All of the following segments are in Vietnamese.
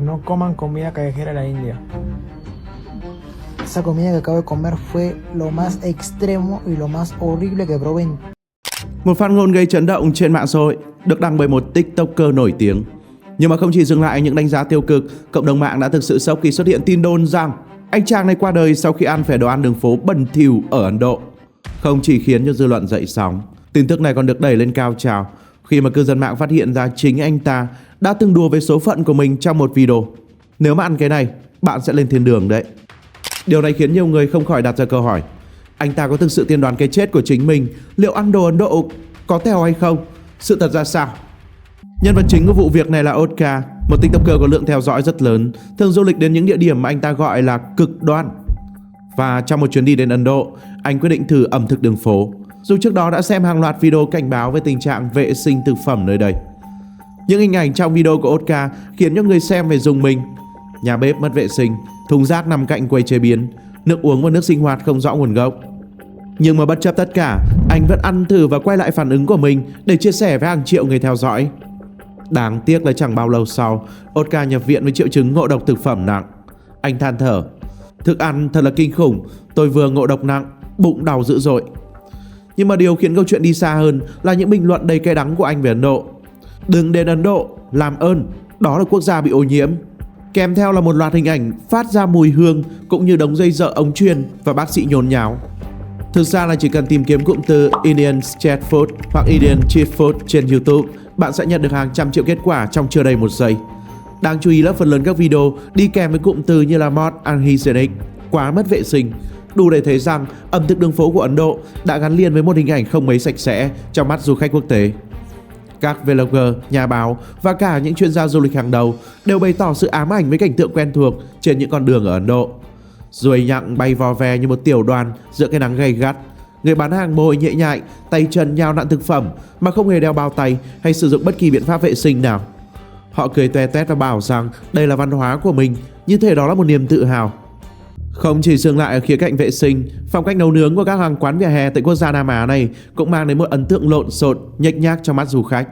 No coman comida callejera en la India. Esa comida que acabo de comer fue lo más extremo y lo más horrible que probé. Một phát ngôn gây chấn động trên mạng xã hội được đăng bởi một TikToker nổi tiếng. Nhưng mà không chỉ dừng lại những đánh giá tiêu cực, cộng đồng mạng đã thực sự sốc khi xuất hiện tin đồn rằng anh chàng này qua đời sau khi ăn phải đồ ăn đường phố bẩn thỉu ở Ấn Độ. Không chỉ khiến cho dư luận dậy sóng, tin tức này còn được đẩy lên cao trào khi mà cư dân mạng phát hiện ra chính anh ta đã từng đùa với số phận của mình trong một video. Nếu mà ăn cái này, bạn sẽ lên thiên đường đấy. Điều này khiến nhiều người không khỏi đặt ra câu hỏi: anh ta có thực sự tiên đoán cái chết của chính mình? Liệu ăn đồ Ấn Độ có tèo hay không? Sự thật ra sao? Nhân vật chính của vụ việc này là Oscar, một TikToker có lượng theo dõi rất lớn, thường du lịch đến những địa điểm mà anh ta gọi là cực đoan. Và trong một chuyến đi đến Ấn Độ, anh quyết định thử ẩm thực đường phố, dù trước đó đã xem hàng loạt video cảnh báo về tình trạng vệ sinh thực phẩm nơi đây. Những hình ảnh trong video của Oscar khiến cho người xem phải rùng mình. Nhà bếp mất vệ sinh, thùng rác nằm cạnh quầy chế biến, nước uống và nước sinh hoạt không rõ nguồn gốc. Nhưng mà bất chấp tất cả, anh vẫn ăn thử và quay lại phản ứng của mình để chia sẻ với hàng triệu người theo dõi. Đáng tiếc là chẳng bao lâu sau, Oscar nhập viện với triệu chứng ngộ độc thực phẩm nặng. Anh than thở: thức ăn thật là kinh khủng, tôi vừa ngộ độc nặng, bụng đau dữ dội. Nhưng mà điều khiến câu chuyện đi xa hơn là những bình luận đầy cay đắng của anh về Ấn Độ. Đừng đến Ấn Độ, làm ơn, đó là quốc gia bị ô nhiễm. Kèm theo là một loạt hình ảnh phát ra mùi hương cũng như đống dây dợ ống truyền và bác sĩ nhốn nháo. Thực ra là chỉ cần tìm kiếm cụm từ Indian Street Food hoặc Indian Cheap Food trên YouTube, bạn sẽ nhận được hàng trăm triệu kết quả trong chưa đầy một giây. Đáng chú ý là phần lớn các video đi kèm với cụm từ như là mod unhygienic, quá mất vệ sinh, đủ để thấy rằng ẩm thực đường phố của Ấn Độ đã gắn liền với một hình ảnh không mấy sạch sẽ trong mắt du khách quốc tế. Các vlogger, nhà báo và cả những chuyên gia du lịch hàng đầu đều bày tỏ sự ám ảnh với cảnh tượng quen thuộc trên những con đường ở Ấn Độ. Ruồi nhặng bay vò ve như một tiểu đoàn giữa cái nắng gay gắt. Người bán hàng môi nhễ nhại, tay chân nhào nặn thực phẩm mà không hề đeo bao tay hay sử dụng bất kỳ biện pháp vệ sinh nào. Họ cười toe toét và bảo rằng đây là văn hóa của mình, như thể đó là một niềm tự hào. Không chỉ dừng lại ở khía cạnh vệ sinh, phong cách nấu nướng của các hàng quán vỉa hè tại quốc gia Nam Á này cũng mang đến một ấn tượng lộn xộn, nhếch nhác trong mắt du khách.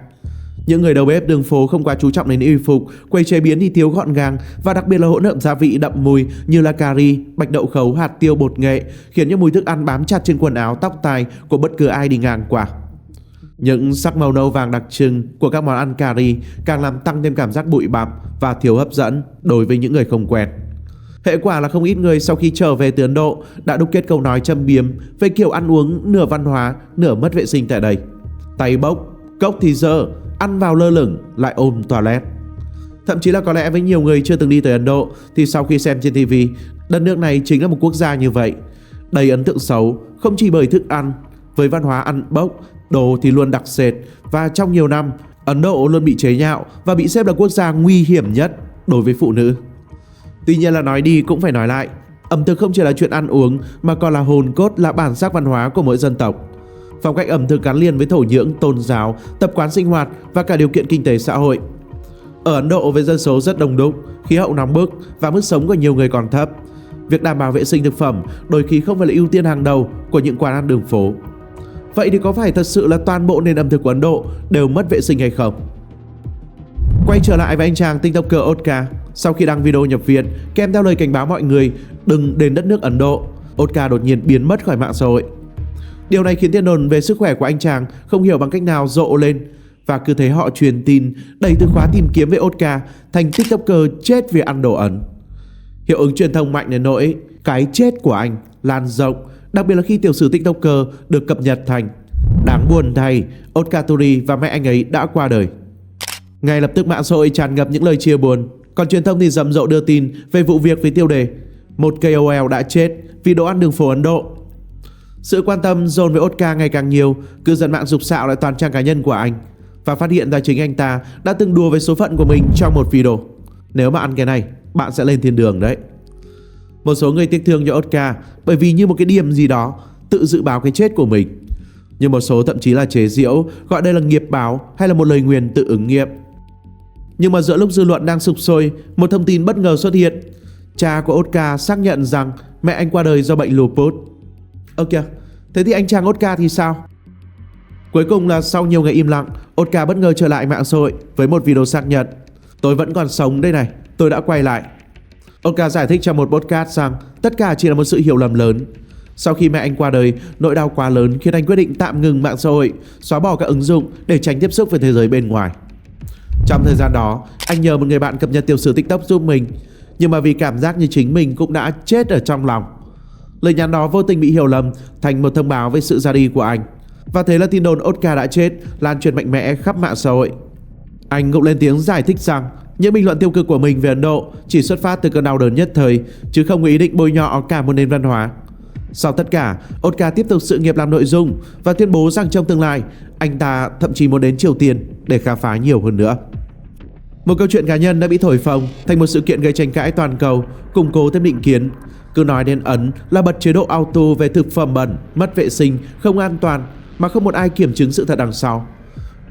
Những người đầu bếp đường phố không quá chú trọng đến y phục, quầy chế biến thì thiếu gọn gàng và đặc biệt là hỗn hợp gia vị đậm mùi như là cà ri, bạch đậu khấu, hạt tiêu, bột nghệ, khiến những mùi thức ăn bám chặt trên quần áo, tóc tai của bất cứ ai đi ngang qua. Những sắc màu nâu vàng đặc trưng của các món ăn cà ri càng làm tăng thêm cảm giác bụi bặm và thiếu hấp dẫn đối với những người không quen. Hệ quả là không ít người sau khi trở về từ Ấn Độ đã đúc kết câu nói châm biếm về kiểu ăn uống nửa văn hóa, nửa mất vệ sinh tại đây. Tay bốc, cốc thì dơ, ăn vào lơ lửng lại ôm toilet. Thậm chí là có lẽ với nhiều người chưa từng đi tới Ấn Độ thì sau khi xem trên TV, đất nước này chính là một quốc gia như vậy. Đầy ấn tượng xấu không chỉ bởi thức ăn, với văn hóa ăn bốc, đồ thì luôn đặc sệt, và trong nhiều năm Ấn Độ luôn bị chế nhạo và bị xếp là quốc gia nguy hiểm nhất đối với phụ nữ. Tuy nhiên là nói đi cũng phải nói lại, ẩm thực không chỉ là chuyện ăn uống mà còn là hồn cốt, là bản sắc văn hóa của mỗi dân tộc. Phong cách ẩm thực gắn liền với thổ nhưỡng, tôn giáo, tập quán sinh hoạt và cả điều kiện kinh tế xã hội. Ở Ấn Độ với dân số rất đông đúc, khí hậu nóng bức và mức sống của nhiều người còn thấp, việc đảm bảo vệ sinh thực phẩm đôi khi không phải là ưu tiên hàng đầu của những quán ăn đường phố. Vậy thì có phải thật sự là toàn bộ nền ẩm thực của Ấn Độ đều mất vệ sinh hay không? Quay trở lại với anh chàng TikToker Oscar, sau khi đăng video nhập viện kèm theo lời cảnh báo mọi người đừng đến đất nước Ấn Độ, Oscar đột nhiên biến mất khỏi mạng xã hội. Điều này khiến tin đồn về sức khỏe của anh chàng không hiểu bằng cách nào rộ lên, và cứ thế họ truyền tin đẩy từ khóa tìm kiếm về Oscar thành TikToker chết vì ăn đồ Ấn. Hiệu ứng truyền thông mạnh đến nỗi cái chết của anh lan rộng, đặc biệt là khi tiểu sử TikToker được cập nhật thành đáng buồn thay, Oscar Turi và mẹ anh ấy đã qua đời. Ngay lập tức mạng xã hội tràn ngập những lời chia buồn, còn truyền thông thì rầm rộ đưa tin về vụ việc với tiêu đề một KOL đã chết vì đồ ăn đường phố Ấn Độ. Sự quan tâm dồn với Oscar ngày càng nhiều, cư dân mạng sục sạo lại toàn trang cá nhân của anh và phát hiện ra chính anh ta đã từng đùa với số phận của mình trong một video. Nếu mà ăn cái này, bạn sẽ lên thiên đường đấy. Một số người tiếc thương cho Oscar bởi vì như một cái điểm gì đó tự dự báo cái chết của mình. Nhưng một số thậm chí là chế giễu, gọi đây là nghiệp báo hay là một lời nguyền tự ứng nghiệm. Nhưng mà giữa lúc dư luận đang sục sôi, một thông tin bất ngờ xuất hiện. Cha của Oscar xác nhận rằng mẹ anh qua đời do bệnh lupus. Ơ kìa, thế thì anh chàng Oscar thì sao? Cuối cùng là sau nhiều ngày im lặng, Oscar bất ngờ trở lại mạng xã hội với một video xác nhận: tôi vẫn còn sống đây này, tôi đã quay lại. Oscar giải thích trong một podcast rằng tất cả chỉ là một sự hiểu lầm lớn. Sau khi mẹ anh qua đời, nỗi đau quá lớn khiến anh quyết định tạm ngừng mạng xã hội, xóa bỏ các ứng dụng để tránh tiếp xúc với thế giới bên ngoài. Trong thời gian đó, anh nhờ một người bạn cập nhật tiểu sử TikTok giúp mình, nhưng mà vì cảm giác như chính mình cũng đã chết ở trong lòng. Lời nhắn đó vô tình bị hiểu lầm thành một thông báo về sự ra đi của anh. Và thế là tin đồn Oscar đã chết lan truyền mạnh mẽ khắp mạng xã hội. Anh cũng lên tiếng giải thích rằng những bình luận tiêu cực của mình về Ấn Độ chỉ xuất phát từ cơn đau đớn nhất thời, chứ không có ý định bôi nhọ cả một nền văn hóa. Sau tất cả, Oscar tiếp tục sự nghiệp làm nội dung và tuyên bố rằng trong tương lai, anh ta thậm chí muốn đến Triều Tiên để khám phá nhiều hơn nữa. Một câu chuyện cá nhân đã bị thổi phồng thành một sự kiện gây tranh cãi toàn cầu, củng cố thêm định kiến. Cứ nói đến Ấn là bật chế độ auto về thực phẩm bẩn, mất vệ sinh, không an toàn, mà không một ai kiểm chứng sự thật đằng sau.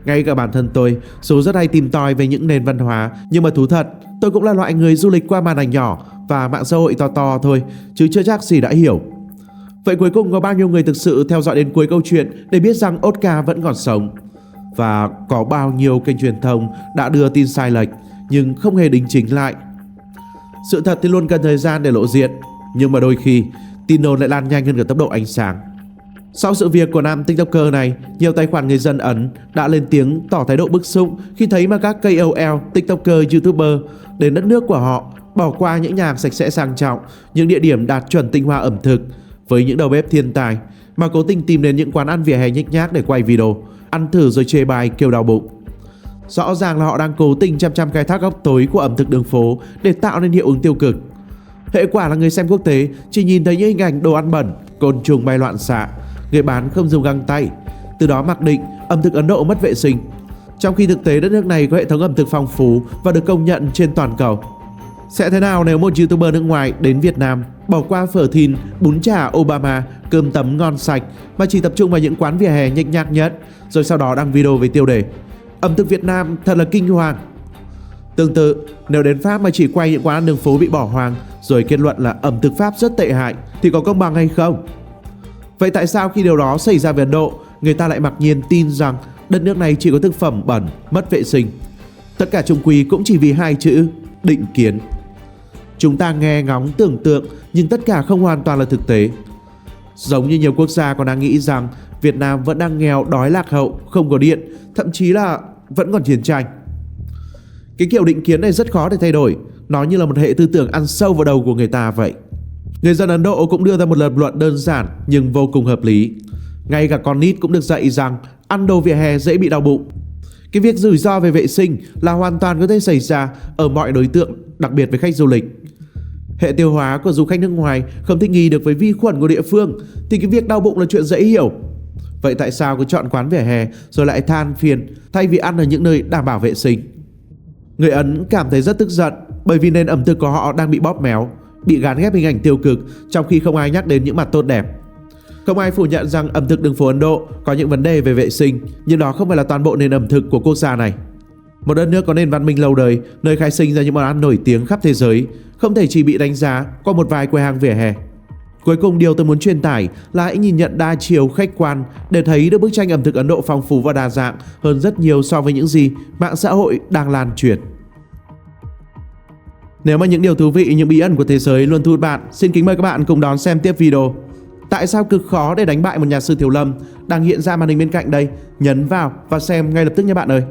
Ngay cả bản thân tôi, dù rất hay tìm tòi về những nền văn hóa, nhưng mà thú thật, tôi cũng là loại người du lịch qua màn ảnh nhỏ và mạng xã hội to thôi, chứ chưa chắc gì đã hiểu. Vậy cuối cùng có bao nhiêu người thực sự theo dõi đến cuối câu chuyện để biết rằng Oscar vẫn còn sống? Và có bao nhiêu kênh truyền thông đã đưa tin sai lệch nhưng không hề đính chính lại? Sự thật thì luôn cần thời gian để lộ diện, nhưng mà đôi khi tin đồn lại lan nhanh hơn cả tốc độ ánh sáng. Sau sự việc của nam TikToker này, nhiều tài khoản người dân Ấn đã lên tiếng tỏ thái độ bức xúc khi thấy mà các KOL, TikToker, YouTuber đến đất nước của họ bỏ qua những nhà hàng sạch sẽ sang trọng, những địa điểm đạt chuẩn tinh hoa ẩm thực với những đầu bếp thiên tài, mà cố tình tìm đến những quán ăn vỉa hè nhếch nhác để quay video, ăn thử rồi chê bai kêu đau bụng. Rõ ràng là họ đang cố tình chăm khai thác góc tối của ẩm thực đường phố để tạo nên hiệu ứng tiêu cực. Hệ quả là người xem quốc tế chỉ nhìn thấy những hình ảnh đồ ăn bẩn, côn trùng bay loạn xạ, người bán không dùng găng tay, từ đó mặc định ẩm thực Ấn Độ mất vệ sinh, trong khi thực tế đất nước này có hệ thống ẩm thực phong phú và được công nhận trên toàn cầu. Sẽ thế nào nếu một YouTuber nước ngoài đến Việt Nam bỏ qua phở thìn, bún chả Obama, cơm tấm ngon sạch mà chỉ tập trung vào những quán vỉa hè nhếch nhác nhất, rồi sau đó đăng video với tiêu đề ẩm thực Việt Nam thật là kinh hoàng? Tương tự, nếu đến Pháp mà chỉ quay những quán ăn đường phố bị bỏ hoang rồi kết luận là ẩm thực Pháp rất tệ hại thì có công bằng hay không? Vậy tại sao khi điều đó xảy ra với Ấn Độ, người ta lại mặc nhiên tin rằng đất nước này chỉ có thực phẩm bẩn, mất vệ sinh? Tất cả chung quy cũng chỉ vì hai chữ định kiến. Chúng ta nghe ngóng tưởng tượng nhưng tất cả không hoàn toàn là thực tế. Giống như nhiều quốc gia còn đang nghĩ rằng Việt Nam vẫn đang nghèo, đói, lạc hậu, không có điện, thậm chí là vẫn còn chiến tranh. Cái kiểu định kiến này rất khó để thay đổi, nó như là một hệ tư tưởng ăn sâu vào đầu của người ta vậy. Người dân Ấn Độ cũng đưa ra một lập luận đơn giản nhưng vô cùng hợp lý. Ngay cả con nít cũng được dạy rằng ăn đồ vỉa hè dễ bị đau bụng. Cái việc rủi ro về vệ sinh là hoàn toàn có thể xảy ra ở mọi đối tượng, đặc biệt với khách du lịch. Hệ tiêu hóa của du khách nước ngoài không thích nghi được với vi khuẩn của địa phương thì cái việc đau bụng là chuyện dễ hiểu. Vậy tại sao cứ chọn quán vỉa hè rồi lại than phiền thay vì ăn ở những nơi đảm bảo vệ sinh? Người Ấn cảm thấy rất tức giận bởi vì nền ẩm thực của họ đang bị bóp méo, bị gán ghép hình ảnh tiêu cực trong khi không ai nhắc đến những mặt tốt đẹp. Không ai phủ nhận rằng ẩm thực đường phố Ấn Độ có những vấn đề về vệ sinh, nhưng đó không phải là toàn bộ nền ẩm thực của quốc gia này. Một đất nước có nền văn minh lâu đời, nơi khai sinh ra những món ăn nổi tiếng khắp thế giới, không thể chỉ bị đánh giá qua một vài quầy hàng vỉa hè. Cuối cùng điều tôi muốn truyền tải là hãy nhìn nhận đa chiều, khách quan để thấy được bức tranh ẩm thực Ấn Độ phong phú và đa dạng hơn rất nhiều so với những gì mạng xã hội đang lan truyền. Nếu mà những điều thú vị, những bí ẩn của thế giới luôn thu hút bạn, xin kính mời các bạn cùng đón xem tiếp video. Tại sao cực khó để đánh bại một nhà sư Thiếu Lâm đang hiện ra màn hình bên cạnh đây? Nhấn vào và xem ngay lập tức nha bạn ơi!